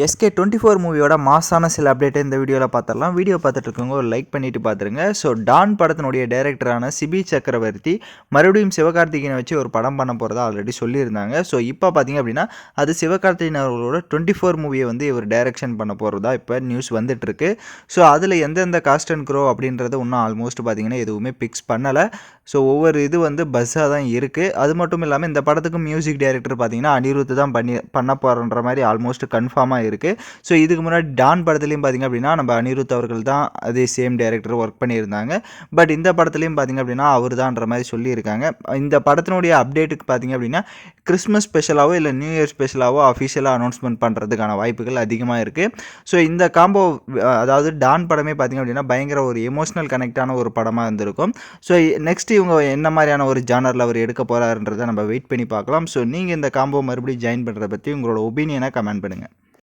SK24 மூவியோட மாசான சில அப்டேட்டை இந்த வீடியோவில் பார்த்துடலாம். வீடியோ பார்த்துட்டு இருக்கவங்க ஒரு லைக் பண்ணிட்டு பார்த்துருங்க. ஸோ டான் படத்தினுடைய டைரக்டரான சிபி சக்கரவர்த்தி மறுபடியும் சிவகார்த்திகேயனை வச்சு ஒரு படம் பண்ண போகிறதா ஆல்ரெடி சொல்லியிருந்தாங்க. ஸோ இப்போ பார்த்தீங்க அப்படின்னா அது சிவகார்த்திகேயன் அவர்களோட 24 மூவியை வந்து இவர் டைரக்ஷன் பண்ண போகிறதா இப்போ நியூஸ் வந்துட்டுருக்கு. ஸோ அதில் எந்தெந்த காஸ்ட் அண்ட் க்ரோ அப்படின்றது இன்னும் ஆல்மோஸ்ட் பார்த்தீங்கன்னா எதுவுமே பிக்ஸ் பண்ணலை. ஸோ ஒவ்வொரு இது வந்து பஸ்ஸாக தான் இருக்குது. அது மட்டும் இல்லாமல் இந்த படத்துக்கு மியூசிக் டைரக்டர் பார்த்தீங்கன்னா அனிருத் தான் பண்ண போகிறன்ற மாதிரி ஆல்மோஸ்ட் கன்ஃபார்மாக இருக்குது. ஸோ இதுக்கு முன்னாடி டான் படத்துலையும் பார்த்திங்க அப்படின்னா நம்ம அனிருத் அவர்கள் தான் அதே சேம் டைரக்டர் ஒர்க் பண்ணியிருந்தாங்க. பட் இந்த படத்துலையும் பார்த்திங்க அப்படின்னா அவர் தான்ன்ற மாதிரி சொல்லியிருக்காங்க. இந்த படத்தினுடைய அப்டேட்டுக்கு பார்த்திங்க அப்படின்னா கிறிஸ்மஸ் ஸ்பெஷலாகவோ இல்லை நியூ இயர் ஸ்பெஷலாகவோ அஃபிஷியலாக அனௌன்ஸ்மெண்ட் பண்ணுறதுக்கான வாய்ப்புகள் அதிகமாக இருக்குது. ஸோ இந்த காம்போ அதாவது டான் படமே பார்த்திங்க அப்படின்னா பயங்கர ஒரு எமோஷ்னல் கனெக்டான ஒரு படமாக இருந்திருக்கும். ஸோ நெக்ஸ்ட் இவங்க என்ன மாதிரியான ஒரு ஜானரில் அவர் எடுக்க போகிறாருன்றதை நம்ம வெயிட் பண்ணி பார்க்கலாம். ஸோ நீங்கள் இந்த காம்போ மறுபடியும் ஜாயின் பண்ணுறத பற்றி உங்களோட ஒப்பீனியனை கமெண்ட் பண்ணுங்கள்.